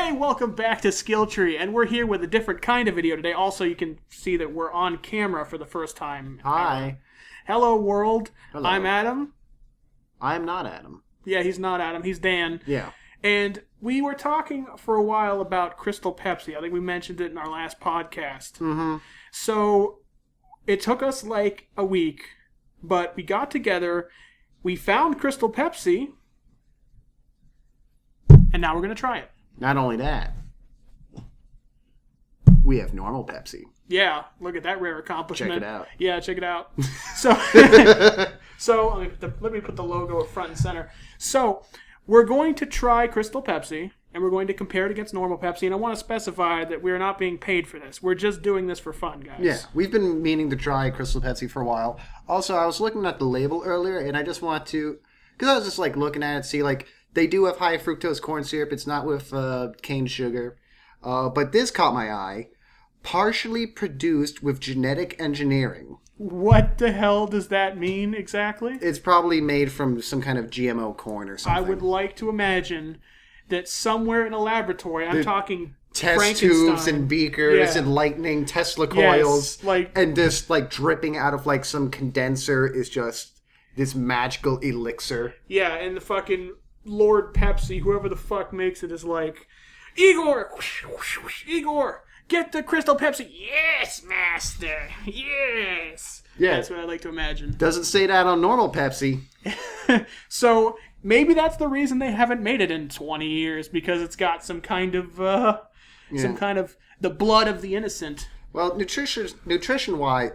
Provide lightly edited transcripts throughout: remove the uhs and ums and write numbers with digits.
Hey, welcome back to SkillTree, and we're here with a different kind of video today. Also, you can see that we're on camera for the first time. Hi. Hello, world. Hello. I'm Adam. I'm not Adam. Yeah, he's not Adam. He's Dan. Yeah. And we were talking for a while about Crystal Pepsi. I think we mentioned it in our last podcast. Mm-hmm. So, it took us like a week, but we got together, we found Crystal Pepsi, and now we're going to try it. Not only that, we have normal Pepsi. Yeah, look at that rare accomplishment. Check it out. Yeah, check it out. So let me put the logo up front and center. So, we're going to try Crystal Pepsi, and we're going to compare it against normal Pepsi, and I want to specify that we're not being paid for this. We're just doing this for fun, guys. Yeah, we've been meaning to try Crystal Pepsi for a while. Also, I was looking at the label earlier, and I just want to... Because I was just looking at it, see, they do have high fructose corn syrup. It's not with cane sugar. But this caught my eye. Partially produced with genetic engineering. What the hell does that mean exactly? It's probably made from some kind of GMO corn or something. I would like to imagine that somewhere in a laboratory, I'm talking test tubes and beakers and lightning Tesla coils, and this dripping out of some condenser is just this magical elixir. Yeah, and the fucking Lord Pepsi, whoever the fuck makes it, is like, Igor, Igor, get the Crystal Pepsi. Yes, master. Yes. Yeah, that's what I like to imagine. Doesn't say that on normal Pepsi. So maybe that's the reason they haven't made it in 20 years, because it's got some kind of the blood of the innocent. Well, nutrition-wise,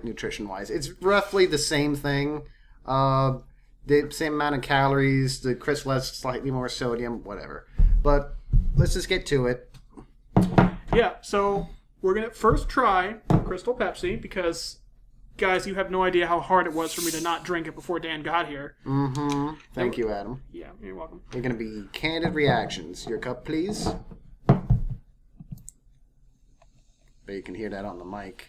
it's roughly the same thing. The same amount of calories. The Crystal has slightly more sodium, whatever. But let's just get to it. Yeah, so we're going to first try Crystal Pepsi because, guys, you have no idea how hard it was for me to not drink it before Dan got here. Mm-hmm. Thank you, Adam. Yeah, you're welcome. They're going to be candid reactions. Your cup, please. Bet you can hear that on the mic.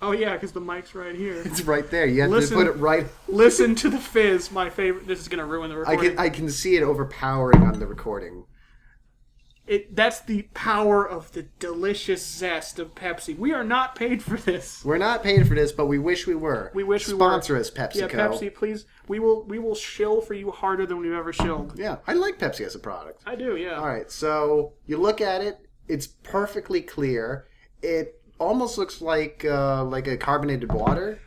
Oh, yeah, because the mic's right here. It's right there. You have to put it right... Listen to the fizz, my favorite. This is going to ruin the recording. I can see it overpowering on the recording. That's the power of the delicious zest of Pepsi. We are not paid for this. We're not paid for this, but we wish we were. We wish we were. Sponsor us, PepsiCo. Yeah, Pepsi, please. We will shill for you harder than we've ever shilled. Yeah, I like Pepsi as a product. I do, yeah. All right, so you look at it. It's perfectly clear. It almost looks like a carbonated water.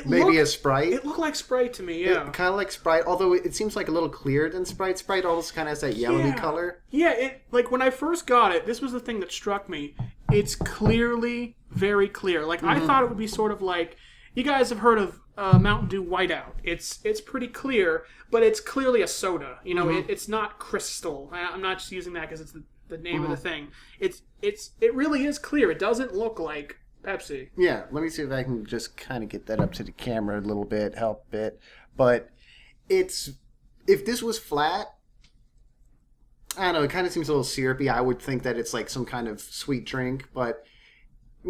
Maybe a Sprite. It looked like Sprite to me, yeah. Kind of like Sprite, although it seems like a little clearer than Sprite. Sprite almost kind of has that yellowy color. Yeah, when I first got it, this was the thing that struck me. It's clearly very clear. I thought it would be sort of like, you guys have heard of Mountain Dew Whiteout. It's pretty clear, but it's clearly a soda. You know, it's not Crystal. I'm not just using that because it's the name of the thing. It really is clear. It doesn't look like Pepsi. Yeah, let me see if I can just kind of get that up to the camera a little bit, help a bit. But if this was flat, I don't know, it kind of seems a little syrupy. I would think that it's like some kind of sweet drink, but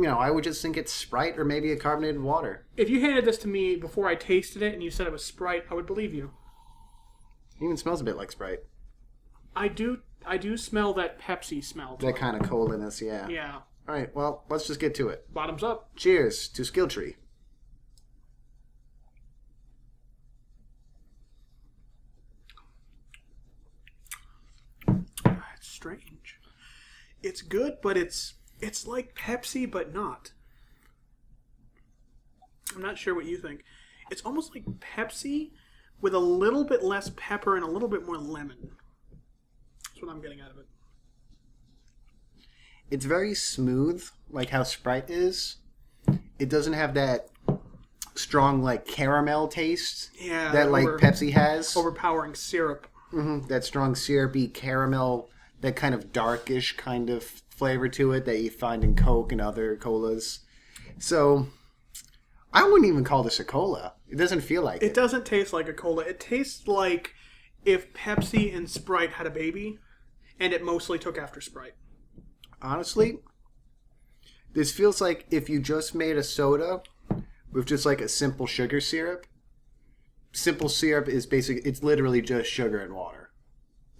I would just think it's Sprite or maybe a carbonated water. If you handed this to me before I tasted it and you said it was Sprite, I would believe you. It even smells a bit like Sprite. I do smell that Pepsi smell. That kind of coldness, yeah. Yeah. All right, well, let's just get to it. Bottoms up. Cheers to SkillTree. It's strange. It's good, but it's like Pepsi, but not. I'm not sure what you think. It's almost like Pepsi with a little bit less pepper and a little bit more lemon. That's what I'm getting out of it. It's very smooth, like how Sprite is. It doesn't have that strong, caramel taste that, Pepsi has. Overpowering syrup. Mm-hmm. That strong, syrupy caramel, that kind of darkish kind of flavor to it that you find in Coke and other colas. So, I wouldn't even call this a cola. It doesn't feel like it. It doesn't taste like a cola. It tastes like if Pepsi and Sprite had a baby, and it mostly took after Sprite. Honestly, this feels like if you just made a soda with just a simple sugar syrup. Simple syrup is it's literally just sugar and water.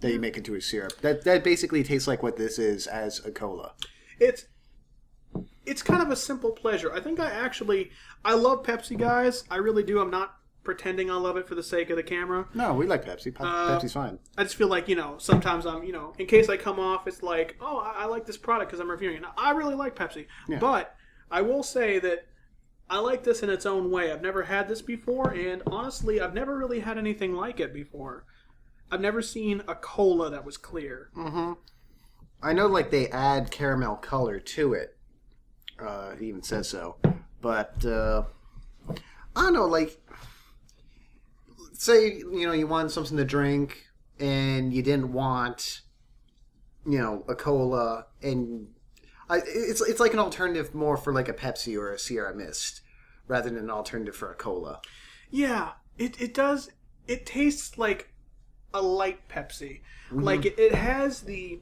that you make into a syrup. That basically tastes like what this is as a cola. It's kind of a simple pleasure. I think I love Pepsi, guys. I really do. I'm not pretending I love it for the sake of the camera. No, we like Pepsi. Pepsi's fine. I just feel like, sometimes I'm, in case I come off, it's like, oh, I like this product because I'm reviewing it. I really like Pepsi. Yeah. But I will say that I like this in its own way. I've never had this before, and honestly, I've never really had anything like it before. I've never seen a cola that was clear. Mm-hmm. I know, they add caramel color to it. It even says so. But, I don't know, say, you wanted something to drink, and you didn't want, a cola, and it's like an alternative more for, a Pepsi or a Sierra Mist, rather than an alternative for a cola. Yeah, it does. It tastes like a light Pepsi. Mm-hmm. It has the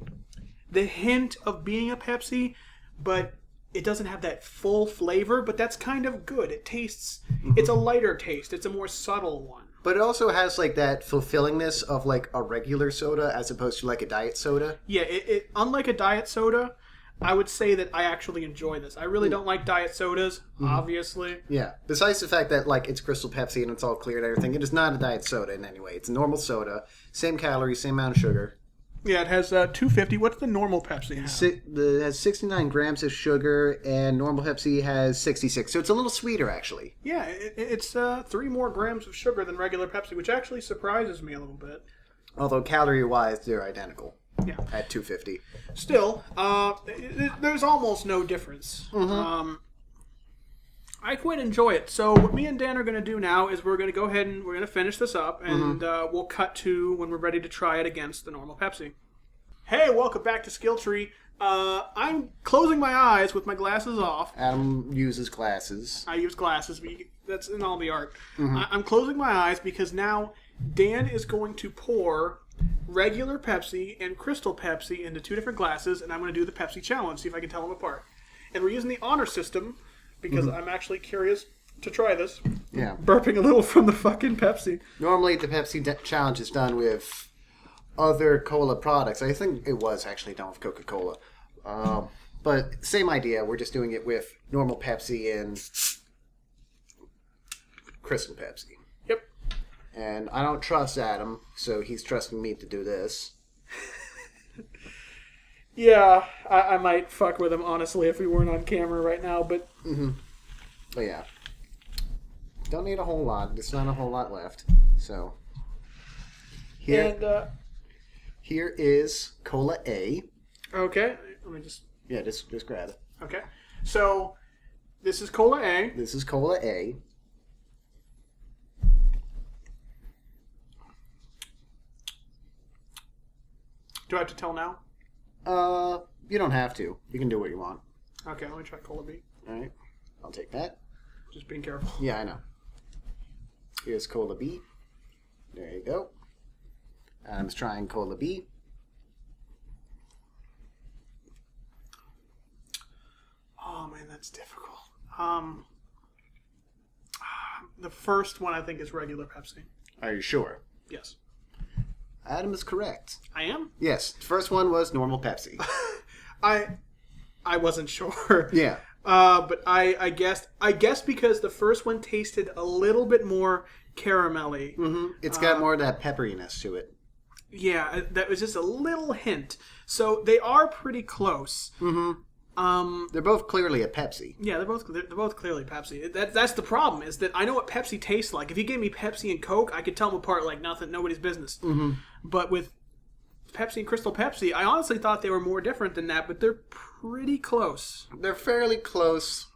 hint of being a Pepsi, but it doesn't have that full flavor, but that's kind of good. It tastes, it's a lighter taste. It's a more subtle one. But it also has that fulfillingness of a regular soda as opposed to a diet soda. Yeah, it unlike a diet soda, I would say that I actually enjoy this. I really don't like diet sodas, obviously. Yeah. Besides the fact that it's Crystal Pepsi and it's all clear and everything, it is not a diet soda in any way. It's a normal soda, same calories, same amount of sugar. Yeah, it has 250. What's the normal Pepsi have? It has 69 grams of sugar, and normal Pepsi has 66. So it's a little sweeter, actually. Yeah, it's 3 more grams of sugar than regular Pepsi, which actually surprises me a little bit. Although calorie-wise, they're identical. Yeah. At 250. Still, there's almost no difference. Mm-hmm. I quite enjoy it. So what me and Dan are going to do now is we're going to go ahead and we're going to finish this up, and we'll cut to when we're ready to try it against the normal Pepsi. Hey, welcome back to SkillTree. I'm closing my eyes with my glasses off. Adam uses glasses. I use glasses. That's in all the art. Mm-hmm. I'm closing my eyes because now Dan is going to pour regular Pepsi and Crystal Pepsi into 2 different glasses, and I'm going to do the Pepsi challenge, see if I can tell them apart. And we're using the honor system because I'm actually curious to try this. Yeah. Burping a little from the fucking Pepsi. Normally the Pepsi challenge is done with other cola products. I think it was actually done with Coca-Cola. But same idea. We're just doing it with normal Pepsi and Crystal Pepsi. Yep. And I don't trust Adam, so he's trusting me to do this. Yeah, I might fuck with him, honestly, if we weren't on camera right now, but... Mm-hmm. But yeah. Don't need a whole lot. There's not a whole lot left. So... Here is Cola A. Okay. Let me just... Yeah, just grab it. Okay. So, this is Cola A. This is Cola A. Do I have to tell now? You don't have to. You can do what you want. Okay, let me try Cola B. Alright. I'll take that. Just being careful. Yeah, I know. Here's Cola B. There you go. Adam's trying Cola B. Oh, man, that's difficult. The first one, I think, is regular Pepsi. Are you sure? Yes. Adam is correct. I am? Yes. The first one was normal Pepsi. I wasn't sure. Yeah. But I guess because the first one tasted a little bit more caramelly. Mm-hmm. It's got more of that pepperiness to it. Yeah, that was just a little hint. So they are pretty close. Mm-hmm. They're both clearly a Pepsi. Yeah, they're both clearly Pepsi. That's the problem, is that I know what Pepsi tastes like. If you gave me Pepsi and Coke, I could tell them apart like nothing, nobody's business. Mm-hmm. But with Pepsi and Crystal Pepsi, I honestly thought they were more different than that, but they're pretty close. They're fairly close.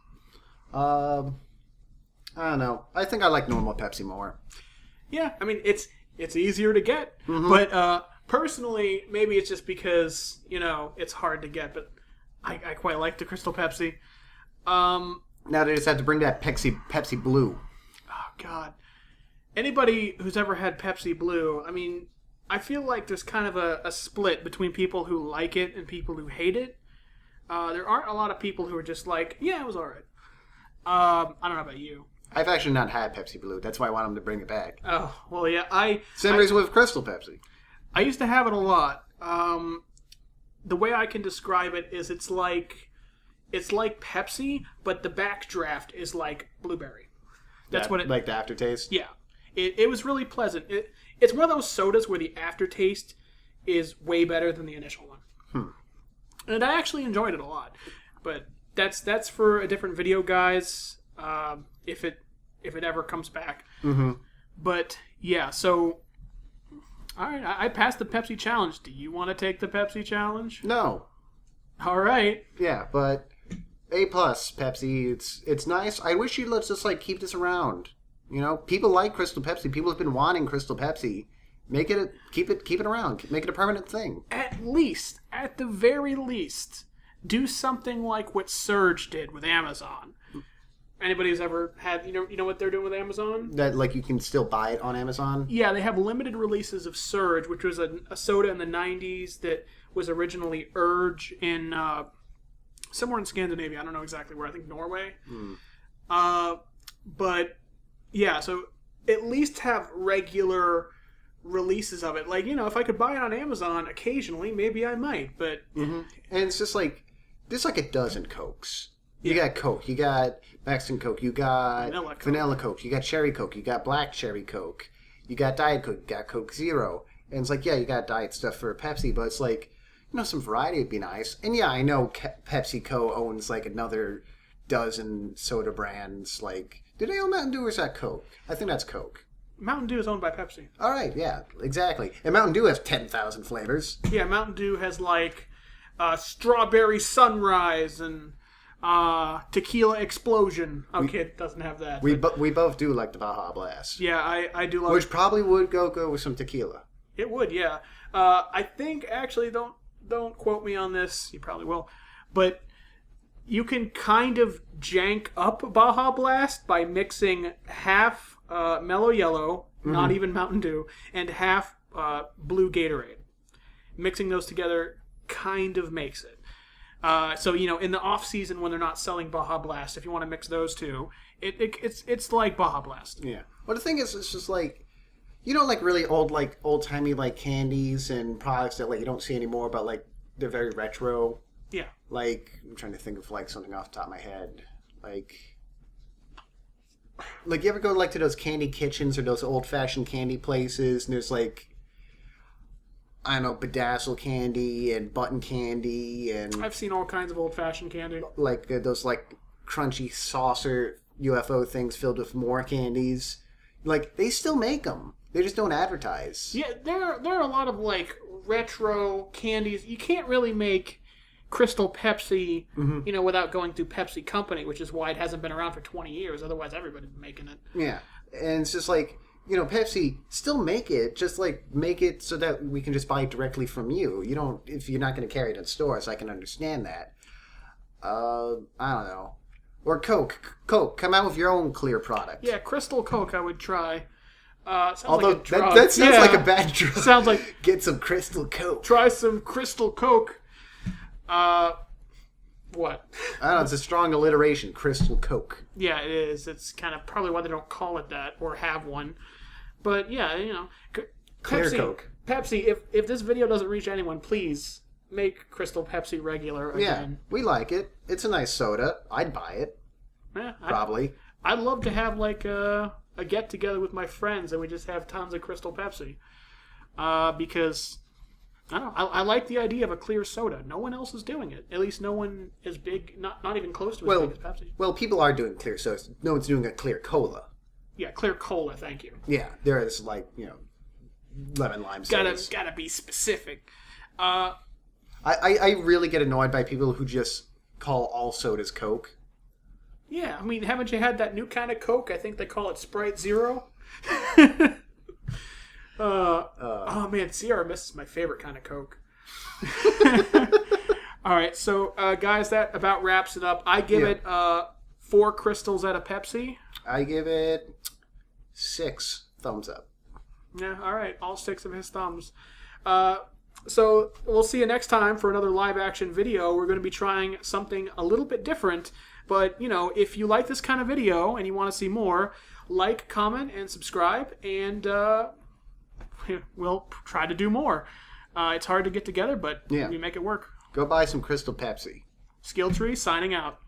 I don't know. I think I like normal Pepsi more. Yeah, I mean, it's easier to get. Mm-hmm. But personally, maybe it's just because, it's hard to get, but I quite like the Crystal Pepsi. Now they just have to bring that Pepsi Blue. Oh, God. Anybody who's ever had Pepsi Blue, I mean, I feel like there's kind of a split between people who like it and people who hate it. There aren't a lot of people who are just like, yeah, it was all right. I don't know about you. I've actually not had Pepsi Blue. That's why I want them to bring it back. Oh, well, yeah. Same reason with Crystal Pepsi. I used to have it a lot. The way I can describe it is it's like Pepsi, but the backdraft is like blueberry. That's what it like the aftertaste. Yeah, it was really pleasant. It's one of those sodas where the aftertaste is way better than the initial one, and I actually enjoyed it a lot. But that's for a different video, guys. If it ever comes back. Mm-hmm. But yeah, so all right, I passed the Pepsi challenge. Do you want to take the Pepsi challenge? No. All right. Yeah, but A+ Pepsi. It's nice. I wish you'd let's just like keep this around. You know, people like Crystal Pepsi. People have been wanting Crystal Pepsi. Keep it around. Make it a permanent thing. At the very least, do something like what Surge did with Amazon. Anybody who's ever had, you know what they're doing with Amazon? That like you can still buy it on Amazon? Yeah, they have limited releases of Surge, which was a soda in the 90s that was originally Urge in somewhere in Scandinavia. I don't know exactly where. I think Norway. But yeah, so at least have regular releases of it. Like, if I could buy it on Amazon occasionally, maybe I might. But and it's just like there's like a dozen Cokes. You got Coke, you got Mexican Coke, you got Vanilla Coke, you got Cherry Coke, you got Black Cherry Coke, you got Diet Coke, you got Coke Zero. And it's like, yeah, you got diet stuff for Pepsi, but it's like, some variety would be nice. And yeah, I know PepsiCo owns like another dozen soda brands. Like, do they own Mountain Dew or is that Coke? I think that's Coke. Mountain Dew is owned by Pepsi. All right, yeah, exactly. And Mountain Dew has 10,000 flavors. Yeah, Mountain Dew has like Strawberry Sunrise and Tequila Explosion. Okay, it doesn't have that. We both do like the Baja Blast. Yeah, I do love Which probably would go with some tequila. It would, yeah. I think, actually, don't quote me on this. You probably will. But you can kind of jank up Baja Blast by mixing half Mellow Yellow, not even Mountain Dew, and half Blue Gatorade. Mixing those together kind of makes it. So, in the off season when they're not selling Baja Blast, if you want to mix those two, it's like Baja Blast. Yeah. Well, the thing is, it's just like, like really old timey like candies and products that like you don't see anymore, but like they're very retro. Yeah. Like, I'm trying to think of like something off the top of my head. Like you ever go like to those candy kitchens or those old fashioned candy places, and there's like, I don't know, bedazzle candy and button candy, and I've seen all kinds of old-fashioned candy. Like those like crunchy saucer UFO things filled with more candies. Like, they still make them. They just don't advertise. Yeah, there are a lot of like retro candies. You can't really make Crystal Pepsi, without going through Pepsi Company, which is why it hasn't been around for 20 years. Otherwise, everybody's making it. Yeah, and it's just like, Pepsi, still make it. Just like make it so that we can just buy it directly from you. You don't, if you're not going to carry it in stores, I can understand that. I don't know. Or Coke, come out with your own clear product. Yeah, Crystal Coke, I would try. Although like a drug. that sounds like a bad drug. Sounds like get some Crystal Coke. Try some Crystal Coke. What? I don't know. It's a strong alliteration. Crystal Coke. Yeah, it is. It's kind of probably why they don't call it that or have one. But yeah, Clear Pepsi, Coke. Pepsi. If this video doesn't reach anyone, please make Crystal Pepsi regular again. Yeah, we like it. It's a nice soda. I'd buy it. Yeah, probably. I'd love to have like a get together with my friends and we just have tons of Crystal Pepsi. Because I don't know. I like the idea of a clear soda. No one else is doing it. At least no one as big, not even close to as big as Pepsi. Well, people are doing clear sodas. No one's doing a clear cola. Yeah, clear cola. Thank you. Yeah, there is like lemon lime sodas. Gotta be specific. I really get annoyed by people who just call all sodas Coke. Yeah, I mean, haven't you had that new kind of Coke? I think they call it Sprite Zero. Oh man, Sierra Mist is my favorite kind of Coke. All right, so guys, that about wraps it up. I give it 4 crystals out of Pepsi. I give it 6 thumbs up. Yeah, all right, all 6 of his thumbs. So we'll see you next time for another live action video. We're going to be trying something a little bit different. But, if you like this kind of video and you want to see more, like, comment, and subscribe. And we'll try to do more. It's hard to get together, but Yeah. we make it work. Go buy some Crystal Pepsi. SkillTree signing out.